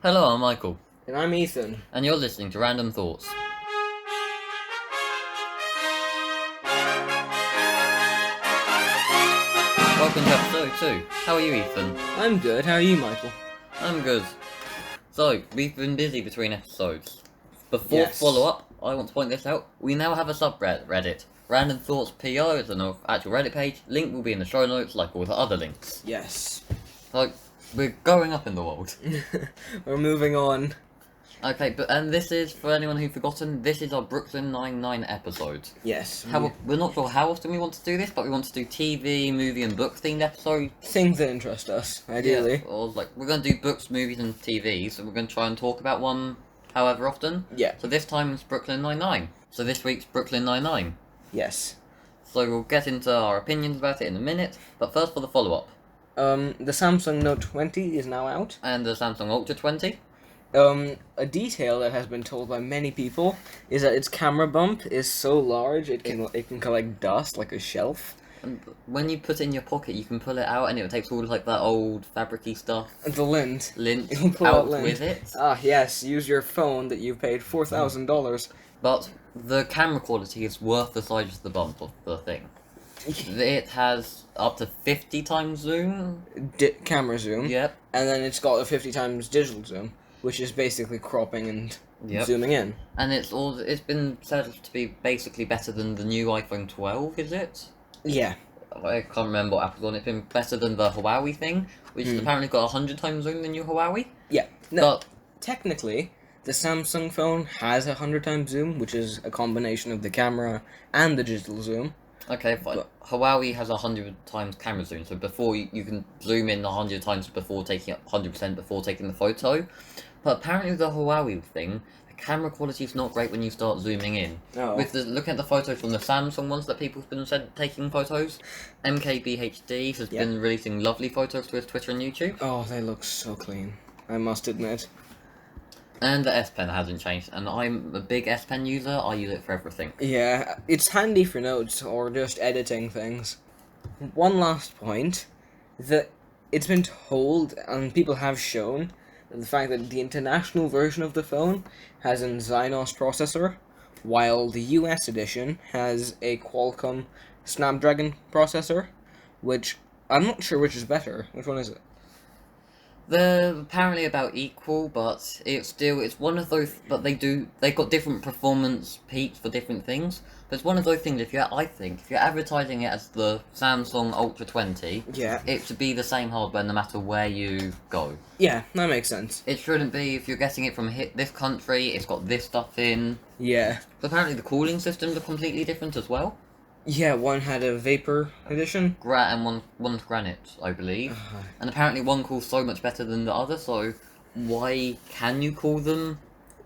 Hello, I'm Michael, And I'm Ethan. and you're listening to Random Thoughts. Welcome to episode 2. How are you, Ethan? I'm good. How are you, Michael? I'm good. So, we've been busy between episodes. Before Yes. follow-up, I want to point this out. We now have a subreddit. Random Thoughts PR is an actual Reddit page. Link will be in the show notes, like all the other links. Yes. So, we're going up in the world. We're moving on. Okay, and this is, for anyone who's forgotten, this is our Brooklyn Nine-Nine episode. Yes. We're not sure how often we want to do this, but we want to do TV, movie, and book-themed episodes. Things that interest us, ideally. Yeah, or we're going to do books, movies, and TV, so we're going to try and talk about one however often. Yeah. So this time it's Brooklyn Nine-Nine. So this week's Brooklyn Nine-Nine. Yes. So we'll get into our opinions about it in a minute, but first for the follow-up. The Samsung Note 20 is now out. And the Samsung Ultra 20. A detail that has been told by many people is that its camera bump is so large it can collect dust like a shelf. And when you put it in your pocket, you can pull it out, and it takes all that old fabricy stuff. The lint. Lint You can pull out out lint. with it. Ah, yes. Use your phone that you've paid $4,000. But the camera quality is worth the size of the bump of the thing. It has up to 50 times zoom. Camera zoom. Yep. And then it's got a 50 times digital zoom, which is basically cropping and zooming in. And it's been said to be basically better than the new iPhone 12, is it? Yeah. I can't remember what Apple's on. It's been better than the Huawei thing, which has apparently got 100 times zoom than new Huawei. Yeah. No, But technically, the Samsung phone has 100 times zoom, which is a combination of the camera and the digital zoom. okay, fine. Huawei has 100 times camera zoom, so before you can zoom in 100 times before taking 100% before taking the photo. But apparently with the Huawei thing, the camera quality is not great when you start zooming in. Oh. Looking at the photos from the Samsung ones that people have been taking photos, MKBHD has been releasing lovely photos to his Twitter and YouTube. Oh, they look so clean, I must admit. And the S Pen hasn't changed, and I'm a big S Pen user. I use it for everything. Yeah, it's handy for notes or just editing things. One last point, that it's been told, and people have shown, the fact that the international version of the phone has an Exynos processor, while the US edition has a Qualcomm Snapdragon processor, I'm not sure which is better. Which one is it? They're apparently about equal, but it's one of those. But they've got different performance peaks for different things. But it's one of those things. If you're advertising it as the Samsung Ultra 20, Yeah. it should be the same hardware no matter where you go. Yeah, that makes sense. It shouldn't be if you're getting it from this country. It's got this stuff in. Yeah. But apparently the cooling systems are completely different as well. Yeah, one had a Vapor edition. And one's granite, I believe. And apparently one cools so much better than the other, so why can you call them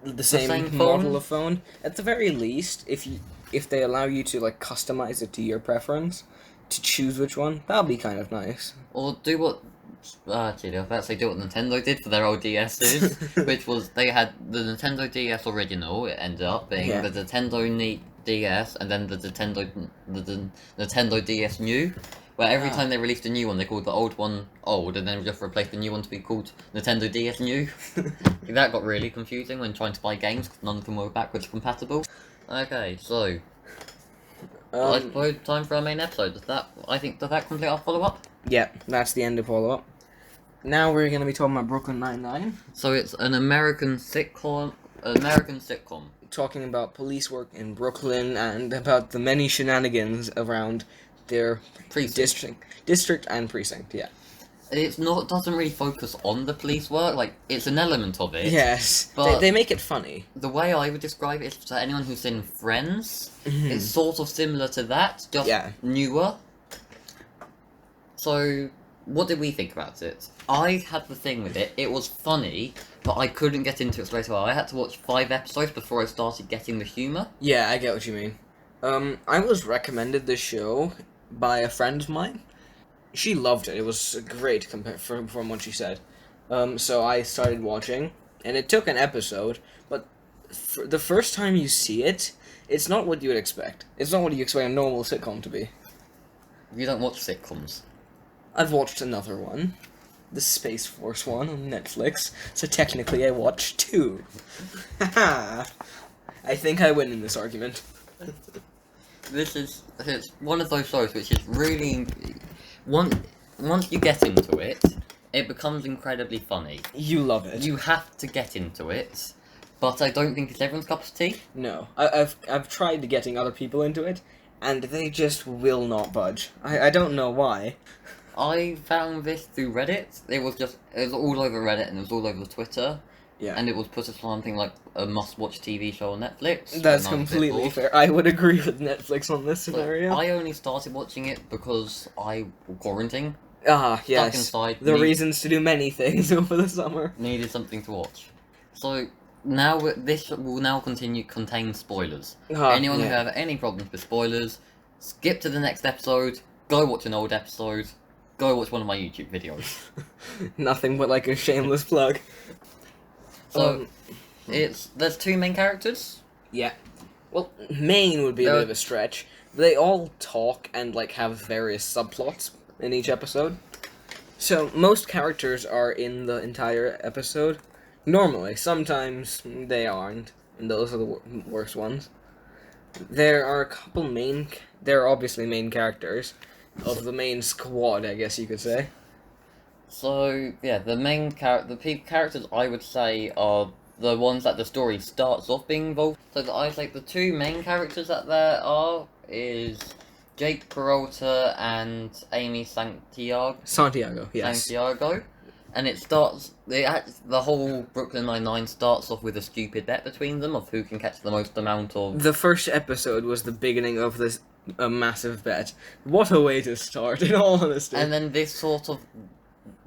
The same phone? model of phone. At the very least, if they allow you to customize it to your preference, to choose which one, that'll be kind of nice. Or do what actually I was about to say do what Nintendo did for their old DSs, which was they had the Nintendo DS original, it ended up being the Nintendo DS and then the Nintendo DS New, where every time they released a new one they called the old one old and then just replaced the new one to be called Nintendo DS New. That got really confusing when trying to buy games because none of them were backwards compatible. Okay, so I suppose time for our main episode. Does that complete our follow-up? Yeah, that's the end of follow-up. Now we're going to be talking about Brooklyn Nine-Nine. So it's an American sitcom. Talking about police work in Brooklyn and about the many shenanigans around their district and precinct, yeah. Doesn't really focus on the police work, it's an element of it. Yes, but they make it funny. The way I would describe it is to anyone who's seen Friends, it's sort of similar to that, just newer. So, what did we think about it? I had the thing with it, it was funny, but I couldn't get into it straight away. I had to watch 5 episodes before I started getting the humour. Yeah, I get what you mean. I was recommended this show by a friend of mine. She loved it. It was great from what she said. So I started watching, and it took an episode, but the first time you see it, it's not what you would expect. It's not what you expect a normal sitcom to be. You don't watch sitcoms. I've watched another one. the Space Force one on Netflix, so technically I watched 2. Haha. I think I win in this argument. It's one of those shows which is really... Once you get into it, it becomes incredibly funny. You love it. You have to get into it, but I don't think it's everyone's cup of tea. No. I've tried getting other people into it, and they just will not budge. I don't know why. I found this through Reddit. It was all over Reddit and it was all over Twitter. Yeah. And it was put as something like a must-watch TV show on Netflix. That's completely fair. I would agree with Netflix on this scenario. I only started watching it because I was quaranting. Ah, yes. Inside, reasons to do many things over the summer. Needed something to watch. So now this will now contain spoilers. Anyone who have any problems with spoilers, skip to the next episode, go watch an old episode, go watch one of my YouTube videos. Nothing but like a shameless plug. So, there's 2 main characters? Yeah. Well, main would be a bit of a stretch. They all talk and, like, have various subplots in each episode. So, most characters are in the entire episode. Normally. Sometimes they aren't. And those are the worst ones. There are a couple there are obviously main characters of the main squad, I guess you could say. So, yeah, the characters I would say are the ones that the story starts off being involved. So I think the 2 main characters that there are is Jake Peralta and Amy Santiago. Yes. Santiago. And it starts, the whole Brooklyn Nine-Nine starts off with a stupid bet between them of who can catch the most amount of... The first episode was the beginning of this massive bet. What a way to start, in all honesty. And then this sort of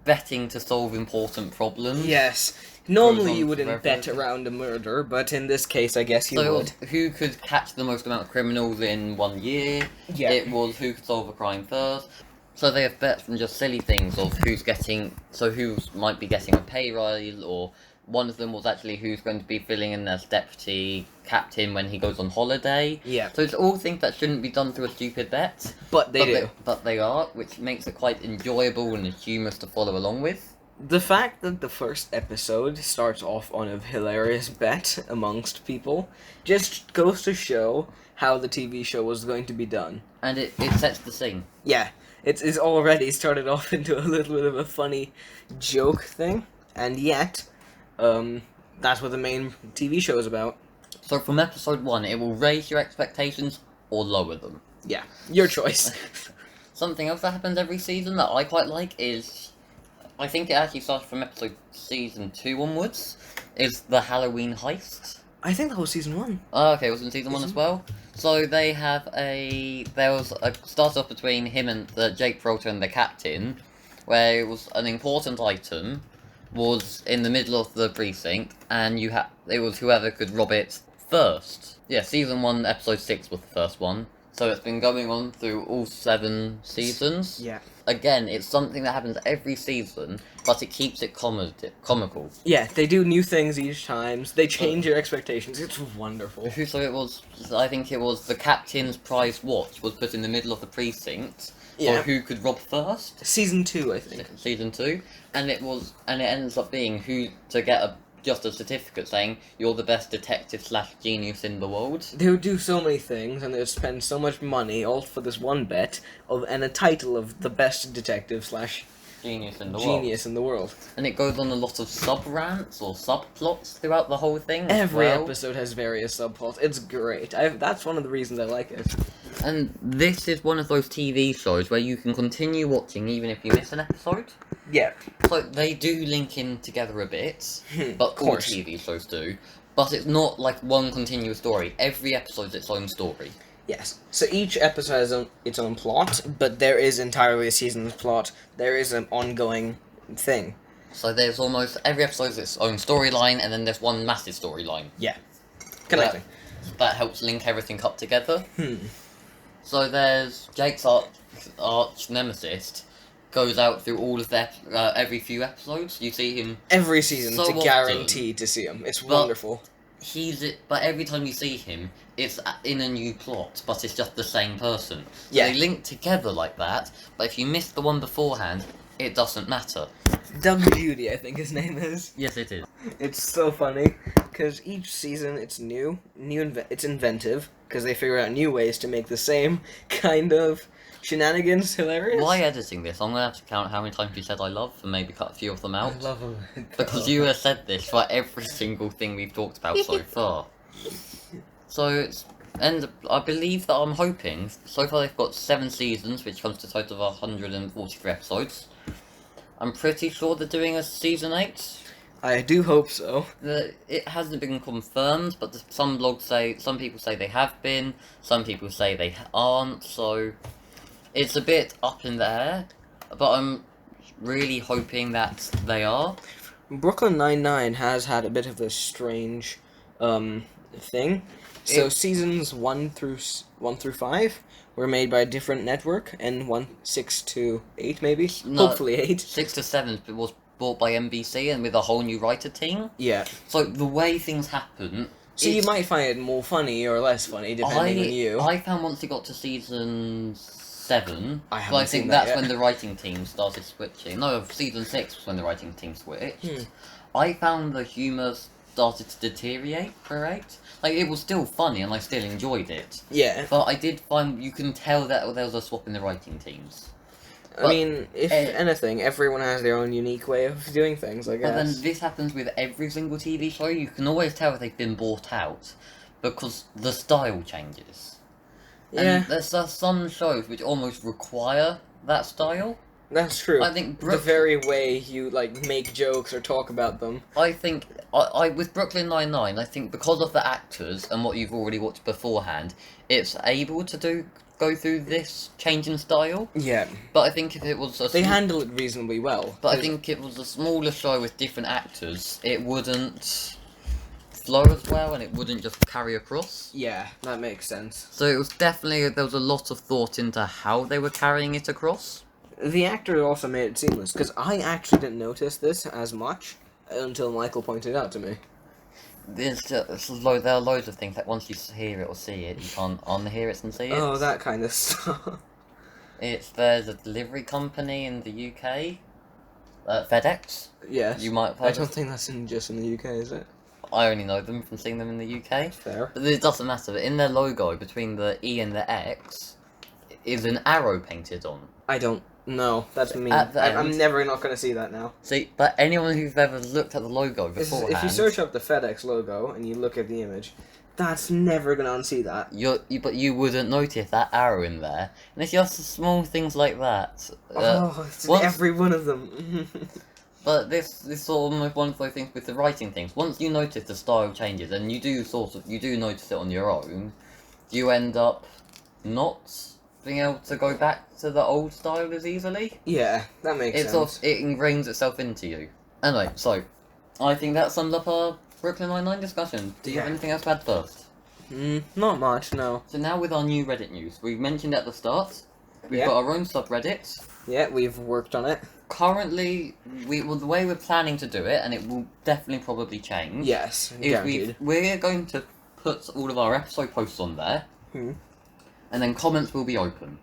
betting to solve important problems. Yes. Normally you wouldn't bet around a murder, but in this case I guess you would. Who could catch the most amount of criminals in 1 year? Yeah. It was who could solve a crime first. So they have bets from just silly things of who might be getting a pay rise, or one of them was actually who's going to be filling in as deputy captain when he goes on holiday. Yeah. So it's all things that shouldn't be done through a stupid bet. But they do. But they are, which makes it quite enjoyable and humorous to follow along with. The fact that the first episode starts off on a hilarious bet amongst people just goes to show how the TV show was going to be done. And it sets the scene. Yeah. It's already started off into a little bit of a funny joke thing, and yet, that's what the main TV show is about. So from episode 1, it will raise your expectations or lower them. Yeah, your choice. Something else that happens every season that I quite like is, I think it actually starts from season 2 onwards, is the Halloween heist. I think that was season 1. Oh, okay, it was in season 1 as well. So they have there was a start-off between him and Jake Peralta and the captain, where it was an important item, was in the middle of the precinct, and it was whoever could rob it first. Yeah, season 1, episode 6 was the first one. So it's been going on through all 7 seasons. Yeah. Again, it's something that happens every season, but it keeps it comical. Yeah, they do new things each time. They change your expectations. It's wonderful. So I think it was the captain's prize watch was put in the middle of the precinct. Yeah. Or who could rob first. Season 2, I think. Season 2. And it ends up being who to get just a certificate saying you're the best detective/genius in the world. They would do so many things, and they would spend so much money all for this one bet and a title of the best detective/genius in the world. And it goes on a lot of sub-rants or subplots throughout the whole thing. Every episode has various subplots. It's great. That's one of the reasons I like it. And this is one of those TV shows where you can continue watching even if you miss an episode. Yeah. So they do link in together a bit, but all TV shows do. But it's not like one continuous story. Every episode is its own story. Yes. So each episode has its own plot, but there is entirely a season's plot. There is an ongoing thing. So there's almost every episode is its own storyline, and then there's one massive storyline. Yeah. Connecting. That helps link everything up together. So there's Jake's arch nemesis goes out through all of every few episodes. You see him every season so to guarantee to see him. It's wonderful. But every time you see him, it's in a new plot, but it's just the same person. So yeah. They link together like that, but if you miss the one beforehand, it doesn't matter. Doug Judy, I think his name is. Yes, it is. It's so funny because each season it's it's inventive because they figure out new ways to make the same kind of shenanigans hilarious. Why editing this? I'm gonna have to count how many times you said "I love" and maybe cut a few of them out. I love him Because you have said this for every single thing we've talked about so far. So and I believe that I'm hoping so far they've got 7 seasons, which comes to a total of 143 episodes. I'm pretty sure they're doing a season 8. I do hope so. It hasn't been confirmed, but some people say they have been, some people say they aren't, so it's a bit up in the air, but I'm really hoping that they are. Brooklyn Nine-Nine has had a bit of a strange thing. So seasons 1 through 5 were made by a different network, and 6 to 8 maybe? No, hopefully 8. 6 to 7 was bought by NBC and with a whole new writer team. Yeah. So the way things happen... So you might find it more funny or less funny, depending on you. I found once it got to season 7, I think that's when the writing team started switching. No, season 6 was when the writing team switched. I found the humour started to deteriorate. Like, it was still funny and I still enjoyed it. Yeah. But I did find you can tell that there was a swap in the writing teams. I mean, if anything, everyone has their own unique way of doing things, I guess. But then this happens with every single TV show. You can always tell if they've been bought out because the style changes. Yeah. And there's some shows which almost require that style. That's true. I think the very way you, like, make jokes or talk about them. I think, with Brooklyn Nine-Nine, I think because of the actors and what you've already watched beforehand, it's able to go through this change in style. Yeah. But I think if it was they handle it reasonably well. But I think if it was a smaller show with different actors, it wouldn't flow as well and it wouldn't just carry across. Yeah, that makes sense. So it was definitely, there was a lot of thought into how they were carrying it across. The actor also made it seamless, because I actually didn't notice this as much until Michael pointed it out to me. There are loads of things, like once you hear it or see it, you can't unhear it and see it. Oh, that kind of stuff. There's a delivery company in the UK, FedEx. Yes. You might have I don't think that's just in the UK, is it? I only know them from seeing them in the UK. Fair. But it doesn't matter. In their logo, between the E and the X, is an arrow painted on. I don't know. That's me. I'm never not going to see that now. See, but anyone who's ever looked at the logo beforehand... If you search up the FedEx logo and you look at the image, that's never going to unsee that. But you wouldn't notice that arrow in there. And it's just small things like that. It's in every one of them. But this sort of one of those things with the writing things. Once you notice the style changes, and you do notice it on your own, you end up not being able to go back to the old style as easily. Yeah, that makes sense. It ingrains itself into you. Anyway, so I think that sums up our Brooklyn Nine-Nine discussion. Do you have anything else to add first? Not much, no. So now with our new Reddit news, we mentioned at the start, we've got our own subreddit. Yeah, we've worked on it. Currently, the way we're planning to do it, and it will definitely probably change. Yes, is we're going to put all of our episode posts on there, and then comments will be open.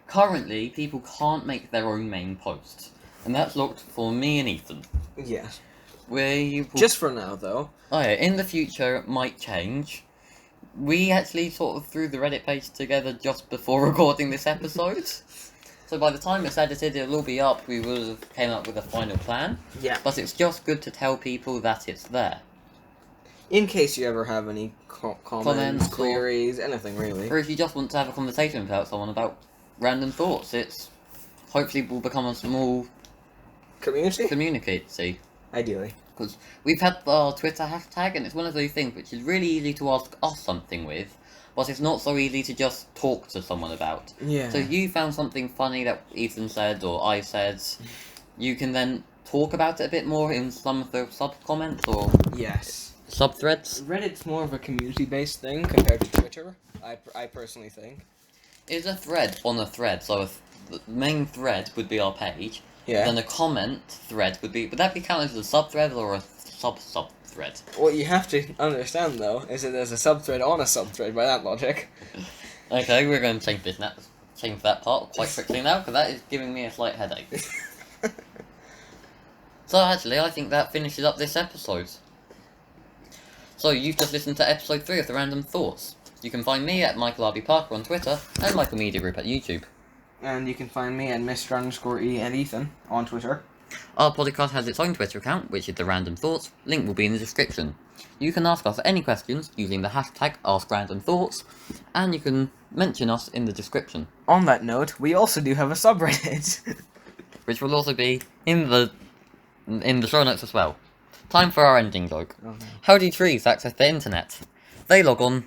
Currently, people can't make their own main post, and that's locked for me and Ethan. Yes. Just for now, though. Oh yeah, in the future it might change. We actually sort of threw the Reddit page together just before recording this episode. So by the time it's edited, it'll all be up. We will have came up with a final plan. Yeah. But it's just good to tell people that it's there. In case you ever have any comments, queries, anything really. Or if you just want to have a conversation with someone about random thoughts, it's hopefully will become a small community. Ideally. Because we've had our Twitter hashtag, and it's one of those things which is really easy to ask us something with, but it's not so easy to just talk to someone about. Yeah. So you found something funny that Ethan said, or I said, you can then talk about it a bit more in some of the sub-comments, or... Yes. Sub-threads? Reddit's more of a community-based thing compared to Twitter, I personally think. It's a thread on a thread, so the main thread would be our page, then a comment thread would be... Would that be counted as a sub-thread or a sub-sub-thread? What you have to understand, though, is that there's a sub-thread on a sub-thread by that logic. Okay, we're going to change this now. Change that part quite quickly now, because that is giving me a slight headache. So actually, I think that finishes up this episode. So you've just listened to episode 3 of The Random Thoughts. You can find me at Michael R.B. Parker on Twitter, and Michael Media Group at YouTube. And you can find me at Mr_E and Ethan on Twitter. Our podcast has its own Twitter account, which is The Random Thoughts. Link will be in the description. You can ask us any questions using the hashtag AskRandomThoughts, and you can mention us in the description. On that note, we also do have a subreddit. Which will also be in the show notes as well. Time for our ending joke. Oh, no. How do trees access the internet? They log on